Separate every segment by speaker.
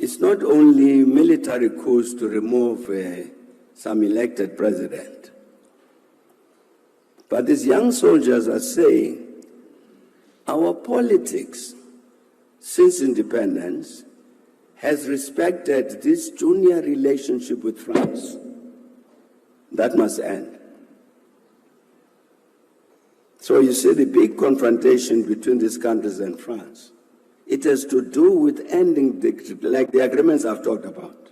Speaker 1: it's not only military coups to remove some elected president, but these young soldiers are saying our politics since independence has respected this junior relationship with France. That must end. So you see the big confrontation between these countries and France. It has to do with ending, like the agreements I've talked about.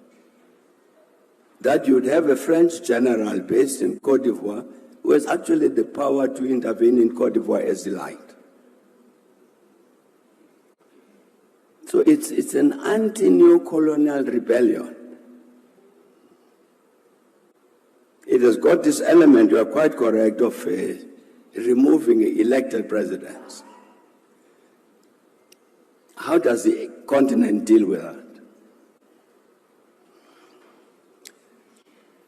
Speaker 1: That you'd have a French general based in Côte d'Ivoire who has actually the power to intervene in Côte d'Ivoire as he liked. So it's an anti-neo-colonial rebellion. It has got this element, you are quite correct, of removing elected presidents. How does the continent deal with that?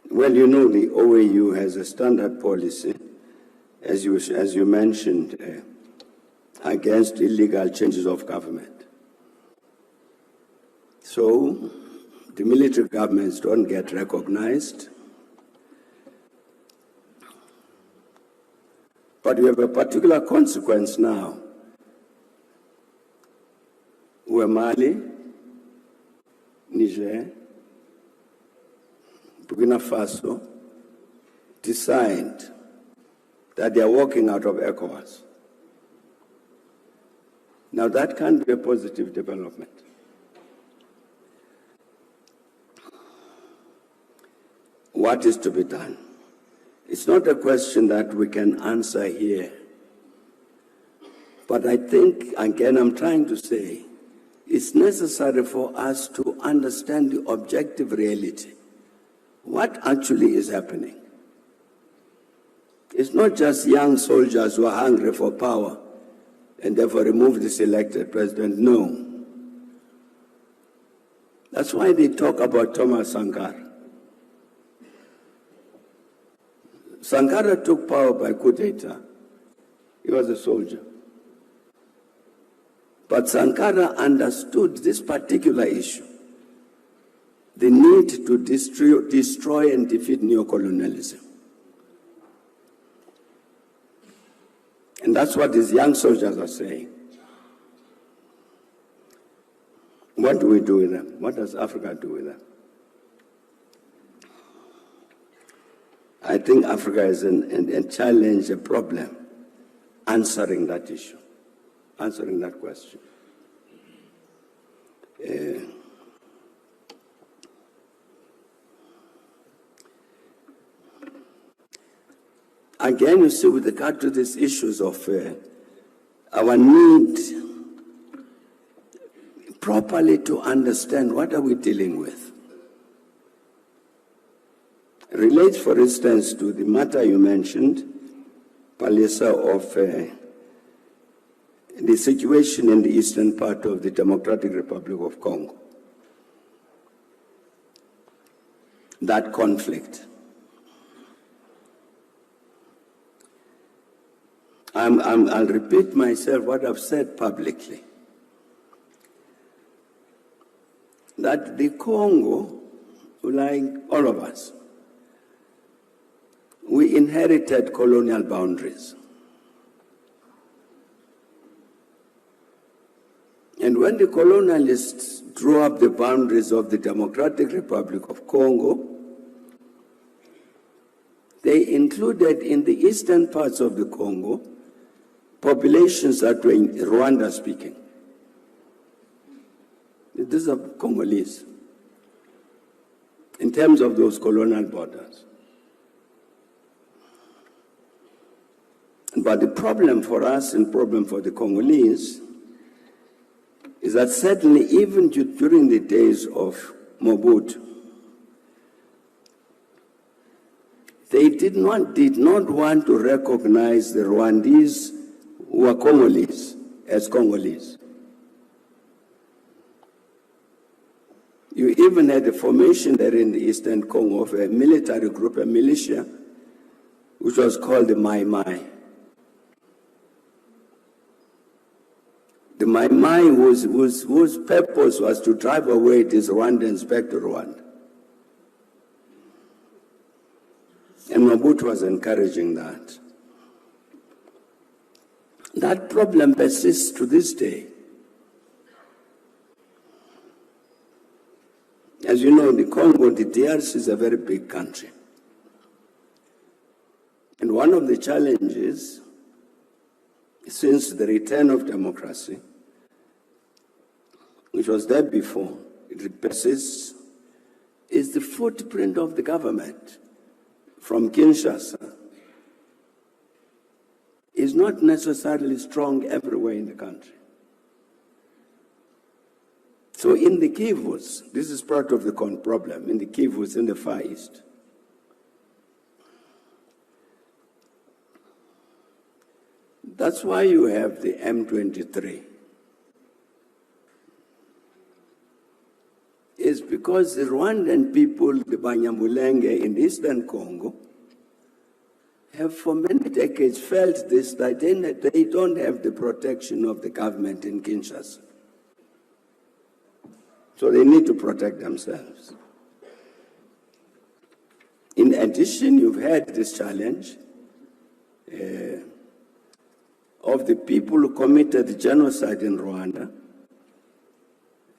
Speaker 1: Well, you know, the OAU has a standard policy, as you mentioned, against illegal changes of government. So the military governments don't get recognized. But we have a particular consequence now, where Mali, Niger, Burkina Faso decide that they are walking out of ECOWAS. Now that can't be a positive development. What is to be done? It's not a question that we can answer here. But I think, again, I'm trying to say, it's necessary for us to understand the objective reality. What actually is happening? It's not just young soldiers who are hungry for power and therefore remove this elected president. No. That's why they talk about Thomas Sankara. Sankara took power by coup d'etat. He was a soldier. But Sankara understood this particular issue, the need to destroy and defeat neocolonialism. And that's what these young soldiers are saying. What do we do with them? What does Africa do with them? I think Africa is a challenge, a problem, answering that issue, answering that question. Again, you see, with regard to these issues of our need properly to understand what are we dealing with. Relates, for instance, to the matter you mentioned, Palisa, of the situation in the eastern part of the Democratic Republic of Congo. That conflict. I'll repeat myself what I've said publicly. That the Congo, like all of us, we inherited colonial boundaries. And when the colonialists drew up the boundaries of the Democratic Republic of Congo, they included in the eastern parts of the Congo populations that were Rwanda speaking. These are Congolese in terms of those colonial borders. But the problem for us and problem for the Congolese is that certainly even during the days of Mobutu, they did not want to recognize the Rwandese who were Congolese as Congolese. You even had a formation there in the Eastern Congo of a military group, a militia, which was called the Mai Mai. The Mai Mai guy whose purpose was to drive away these Rwandans back to Rwanda. And Mobutu was encouraging that. That problem persists to this day. As you know, the Congo, the DRC is a very big country. And one of the challenges since the return of democracy, which was there before, it persists, is the footprint of the government from Kinshasa is not necessarily strong everywhere in the country. So in the Kivus, this is part of the problem, in the Kivus in the Far East, that's why you have the M23. It's because the Rwandan people, the Banyamulenge in eastern Congo, have for many decades felt this, that they don't have the protection of the government in Kinshasa. So they need to protect themselves. In addition, you've had this challenge of the people who committed the genocide in Rwanda.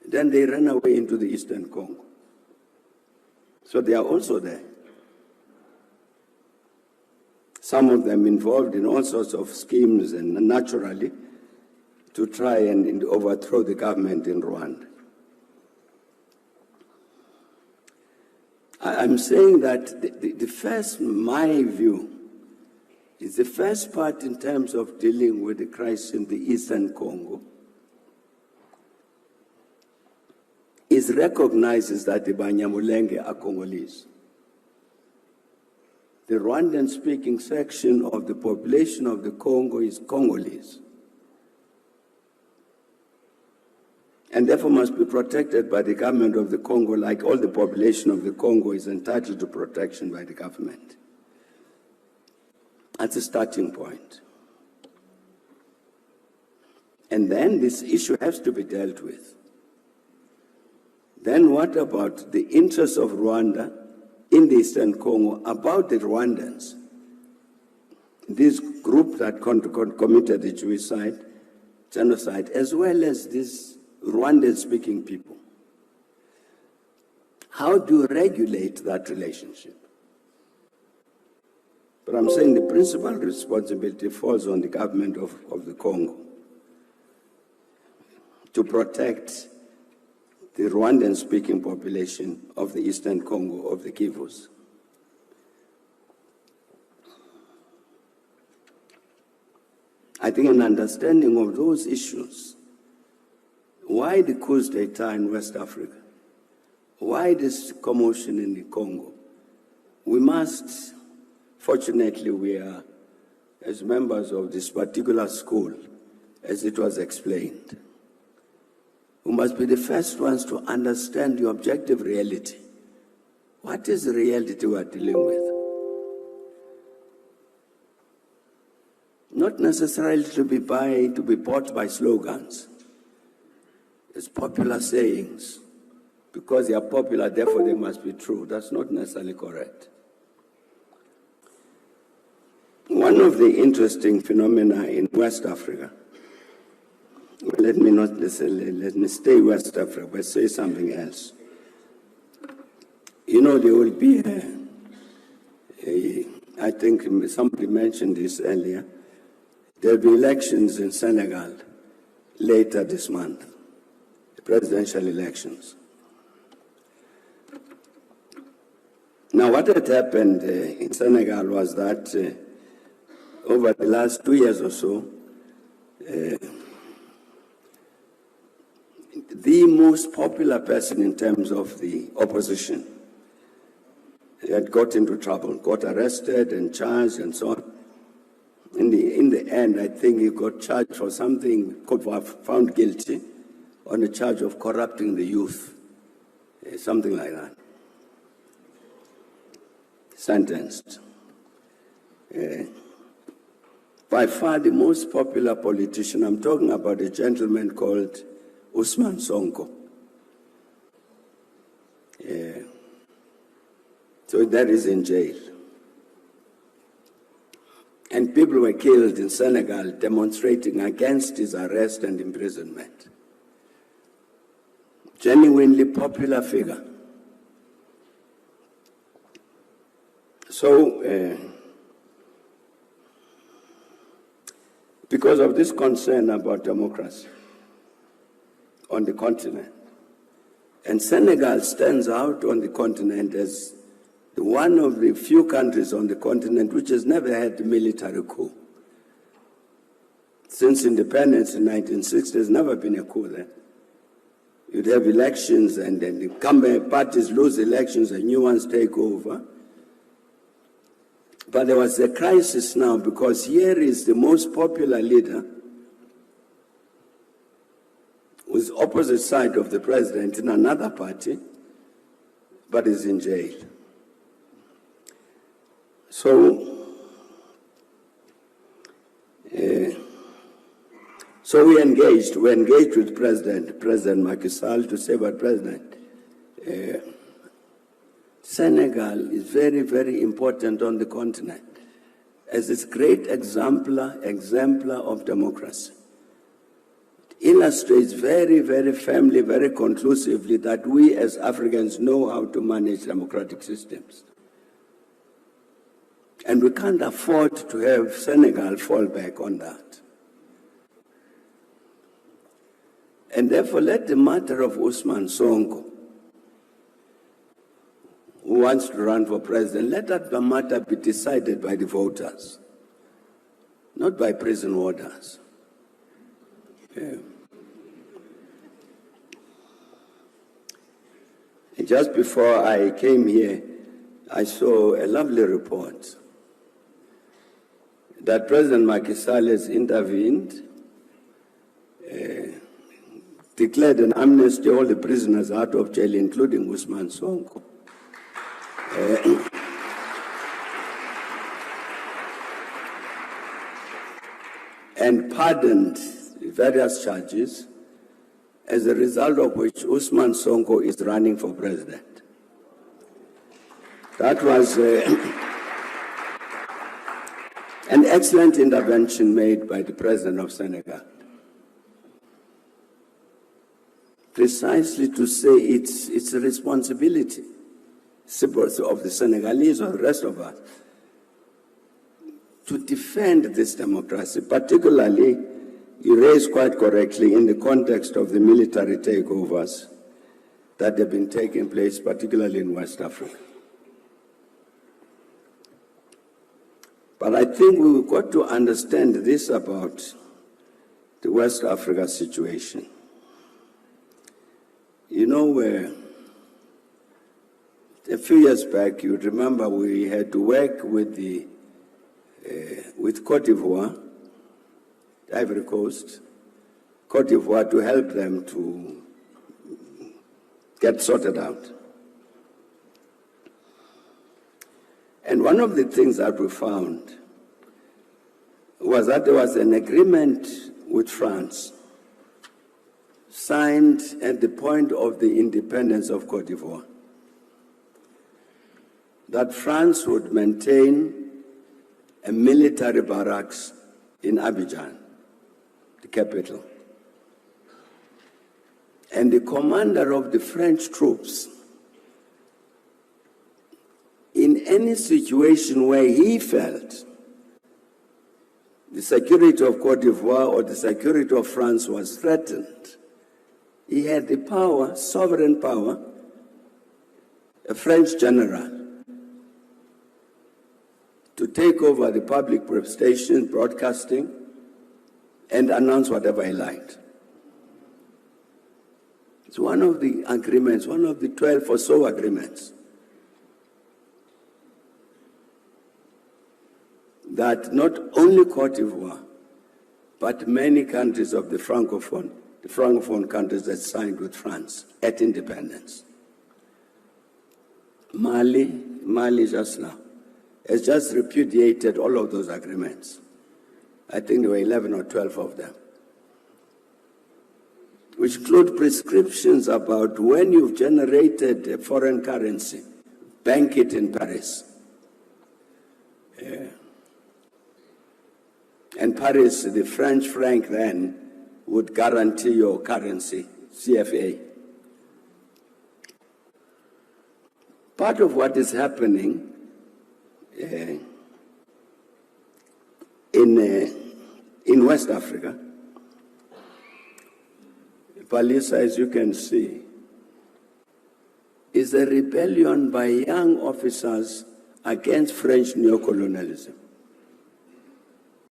Speaker 1: Then they ran away into the eastern Congo. So they are also there. Some of them involved in all sorts of schemes and naturally to try and overthrow the government in Rwanda. I'm saying that the first, my view, is the first part in terms of dealing with the crisis in the eastern Congo is recognizes that the Banyamulenge are Congolese. The Rwandan-speaking section of the population of the Congo is Congolese, and therefore must be protected by the government of the Congo, like all the population of the Congo is entitled to protection by the government. That's a starting point. And then this issue has to be dealt with. Then what about the interests of Rwanda in the Eastern Congo, about the Rwandans? This group that committed the genocide, as well as these Rwandan-speaking people. How do you regulate that relationship? But I'm saying the principal responsibility falls on the government of the Congo to protect the Rwandan-speaking population of the Eastern Congo, of the Kivus. I think an understanding of those issues, why the coups d'etat in West Africa, why this commotion in the Congo, we must, fortunately we are, as members of this particular school, as it was explained, we must be the first ones to understand the objective reality. What is the reality we are dealing with? Not necessarily to be bought by slogans. It's popular sayings. Because they are popular, therefore they must be true. That's not necessarily correct. One of the interesting phenomena in West Africa, let me stay West Africa, but say something else. You know, there will be I think somebody mentioned this earlier, there will be elections in Senegal later this month, the presidential elections. Now, what had happened in Senegal was that over the last 2 years or so, the most popular person in terms of the opposition had got into trouble, got arrested and charged and so on. In the end, I think he got charged for something, found guilty on a charge of corrupting the youth, something like that. Sentenced. by far the most popular politician. I'm talking about a gentleman called Ousmane Sonko. So that is in jail. And people were killed in Senegal demonstrating against his arrest and imprisonment. Genuinely popular figure. So, because of this concern about democracy on the continent, and Senegal stands out on the continent as one of the few countries on the continent which has never had a military coup. Since independence in 1960, there's never been a coup there. You'd have elections, and then the incumbent parties lose elections and new ones take over. But there was a crisis now because here is the most popular leader who's opposite side of the president in another party, but is in jail. So we engaged with President Macky Sall to say, but President, Senegal is very, very important on the continent as its great exemplar of democracy. It illustrates very, very firmly, very conclusively that we as Africans know how to manage democratic systems. And we can't afford to have Senegal fall back on that. And therefore, let the matter of Ousmane Sonko, who wants to run for president, let that matter be decided by the voters, not by prison warders. Yeah. And just before I came here, I saw a lovely report that President Macky Sall has intervened, declared an amnesty all the prisoners out of jail, including Ousmane Sonko. And pardoned various charges, as a result of which Ousmane Sonko is running for president. That was an excellent intervention made by the president of Senegal, precisely to say it's a responsibility of the Senegalese or the rest of us to defend this democracy, particularly, you raised quite correctly, in the context of the military takeovers that have been taking place, particularly in West Africa. But I think we've got to understand this about the West Africa situation. You know, a few years back, you remember we had to work with Côte d'Ivoire, Ivory Coast, Côte d'Ivoire, to help them to get sorted out. And one of the things that we found was that there was an agreement with France signed at the point of the independence of Côte d'Ivoire, that France would maintain a military barracks in Abidjan, the capital. And the commander of the French troops, in any situation where he felt the security of Côte d'Ivoire or the security of France was threatened, he had the power, sovereign power, a French general, to take over the public station broadcasting and announce whatever he liked. It's one of the agreements, one of the 12 or so agreements that not only Côte d'Ivoire, but many countries of the Francophone countries that signed with France at independence. Mali just now has just repudiated all of those agreements. I think there were 11 or 12 of them, which include prescriptions about when you've generated a foreign currency, bank it in Paris. And Paris, the French franc then, would guarantee your currency, CFA. Part of what is happening in West Africa, Palisa, as you can see, is a rebellion by young officers against French neocolonialism.